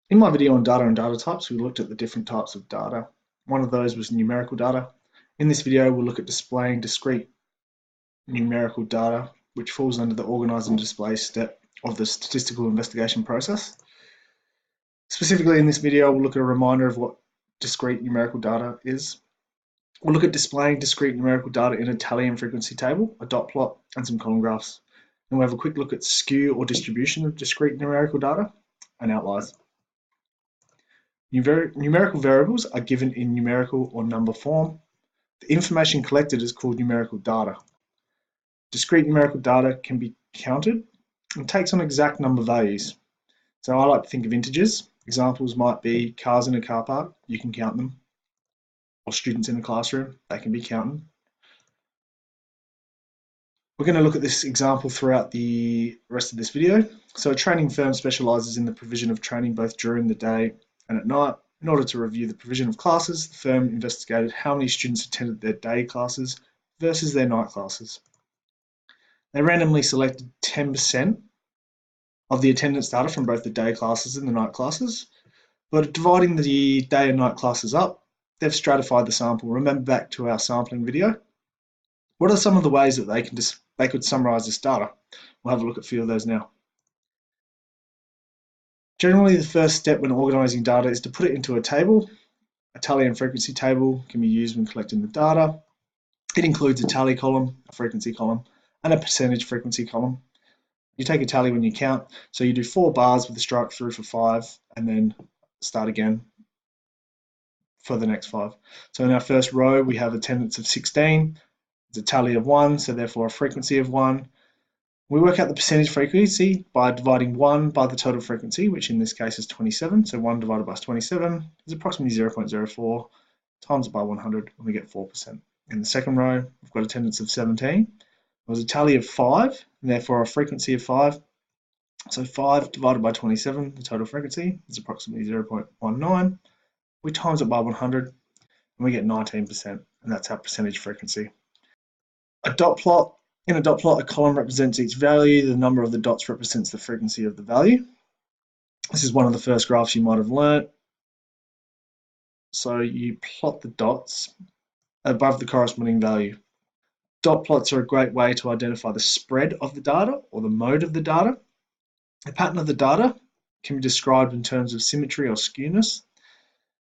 In my video on data and data types, we looked at the different types of data. One of those was numerical data. In this video, we'll look at displaying discrete numerical data, which falls under the organise and display step of the statistical investigation process. Specifically in this video, we'll look at a reminder of what discrete numerical data is. We'll look at displaying discrete numerical data in a tally and frequency table, a dot plot, and some column graphs. And we'll have a quick look at skew or distribution of discrete numerical data and outliers. Numerical variables are given in numerical or number form. The information collected is called numerical data. Discrete numerical data can be counted and takes on exact number values. So I like to think of integers. Examples might be cars in a car park, you can count them, or students in a classroom, they can be counted. We're going to look at this example throughout the rest of this video. So a training firm specialises in the provision of training both during the day and at night. In order to review the provision of classes, the firm investigated how many students attended their day classes versus their night classes. They randomly selected 10% of the attendance data from both the day classes and the night classes, but dividing the day and night classes up, they've stratified the sample. Remember back to our sampling video. What are some of the ways that they could summarise this data? We'll have a look at a few of those now. Generally, the first step when organising data is to put it into a table. A tally and frequency table can be used when collecting the data. It includes a tally column, a frequency column, and a percentage frequency column. You take a tally when you count, so you do 4 bars with a strike through for 5, and then start again for the next 5. So in our first row, we have attendance of 16. It's a tally of 1, so therefore a frequency of 1. We work out the percentage frequency by dividing 1 by the total frequency, which in this case is 27. So 1 divided by 27 is approximately 0.04, times it by 100, and we get 4%. In the second row, we've got attendance of 17. There was a tally of 5, and therefore a frequency of 5. So 5 divided by 27, the total frequency, is approximately 0.19. We times it by 100, and we get 19%, and that's our percentage frequency. A dot plot. In a dot plot, a column represents each value. The number of the dots represents the frequency of the value. This is one of the first graphs you might have learnt. So you plot the dots above the corresponding value. Dot plots are a great way to identify the spread of the data or the mode of the data. The pattern of the data can be described in terms of symmetry or skewness.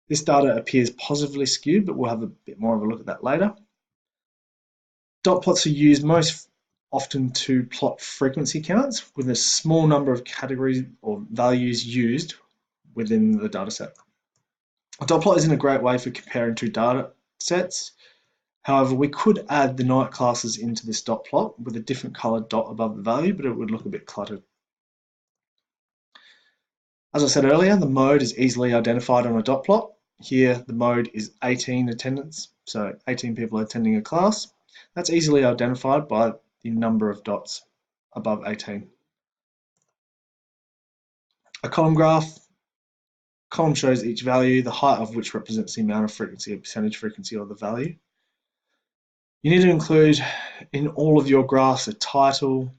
This data appears positively skewed, but we'll have a bit more of a look at that later. Dot plots are used most often to plot frequency counts with a small number of categories or values used within the data set. A dot plot isn't a great way for comparing two data sets. However, we could add the night classes into this dot plot with a different coloured dot above the value, but it would look a bit cluttered. As I said earlier, the mode is easily identified on a dot plot. Here, the mode is 18 attendance, so 18 people attending a class. That's easily identified by the number of dots above 18. A column graph. Column shows each value, the height of which represents the amount of frequency, or percentage frequency of the value. You need to include in all of your graphs a title.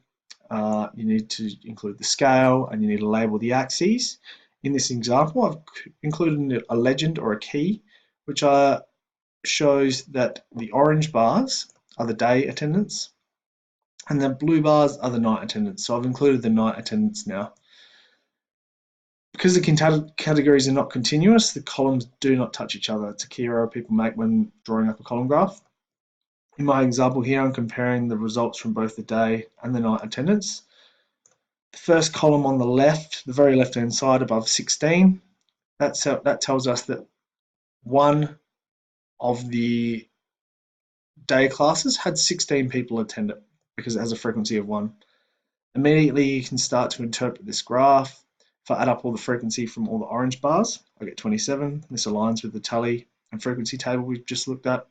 You need to include the scale, and you need to label the axes. In this example, I've included a legend or a key, which shows that the orange bars are the day attendance, and the blue bars are the night attendance. So I've included the night attendance now. Because the categories are not continuous, the columns do not touch each other. It's a key error people make when drawing up a column graph. In my example here, I'm comparing the results from both the day and the night attendance. The first column on the left, the very left-hand side above 16, that tells us that one of the day classes had 16 people attend it because it has a frequency of 1. Immediately you can start to interpret this graph. If I add up all the frequency from all the orange bars, I get 27. This aligns with the tally and frequency table we've just looked at.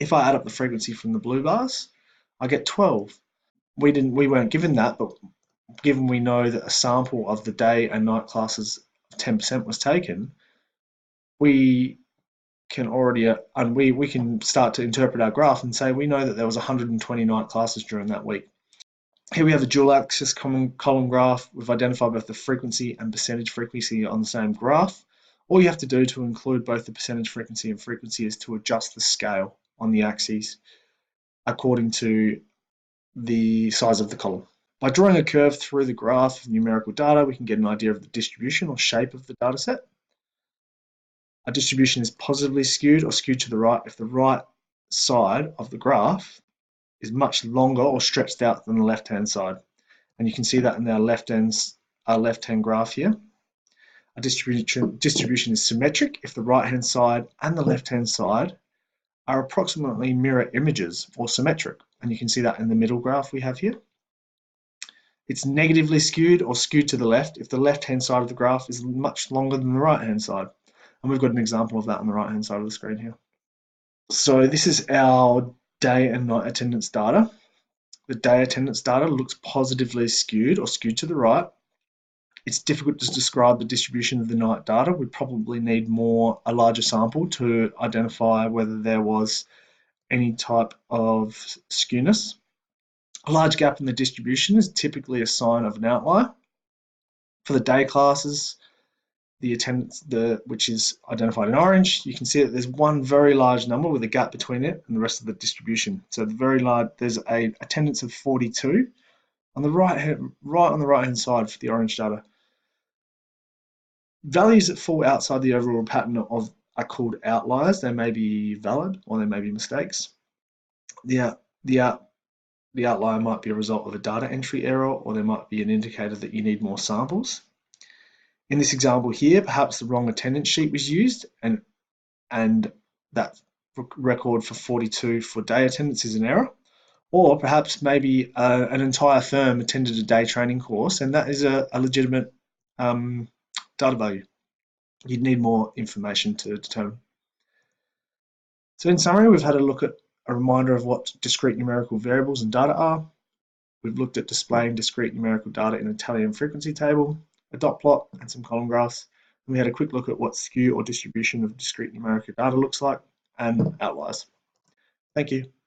If I add up the frequency from the blue bars, I get 12. We weren't given that, but given we know that a sample of the day and night classes of 10% was taken, we can already we can start to interpret our graph and say we know that there was 120 night classes during that week. Here we have a dual axis column graph. We've identified both the frequency and percentage frequency on the same graph. All you have to do to include both the percentage frequency and frequency is to adjust the scale on the axes according to the size of the column. By drawing a curve through the graph of numerical data, we can get an idea of the distribution or shape of the data set. A distribution is positively skewed or skewed to the right if the right side of the graph is much longer or stretched out than the left-hand side. And you can see that in our left-hand graph here. A distribution is symmetric if the right-hand side and the left-hand side are approximately mirror images or symmetric. And you can see that in the middle graph we have here. It's negatively skewed or skewed to the left if the left-hand side of the graph is much longer than the right-hand side. And we've got an example of that on the right-hand side of the screen here. So this is our day and night attendance data. The day attendance data looks positively skewed or skewed to the right. It's difficult to describe the distribution of the night data. We probably need a larger sample to identify whether there was any type of skewness. A large gap in the distribution is typically a sign of an outlier. For the day classes, the attendance, which is identified in orange, you can see that there's one very large number with a gap between it and the rest of the distribution. So there's a attendance of 42 on the right on the right hand side for the orange data. Values that fall outside the overall pattern are called outliers. They may be valid or they may be mistakes. The outlier might be a result of a data entry error, or there might be an indicator that you need more samples. In this example here, perhaps the wrong attendance sheet was used, and that record for 42 for day attendance is an error. Or perhaps maybe an entire firm attended a day training course, and that is a legitimate data value. You'd need more information to determine. So in summary, we've had a look at a reminder of what discrete numerical variables and data are. We've looked at displaying discrete numerical data in a tally and frequency table, a dot plot, and some column graphs. And we had a quick look at what skew or distribution of discrete numerical data looks like and outliers. Thank you.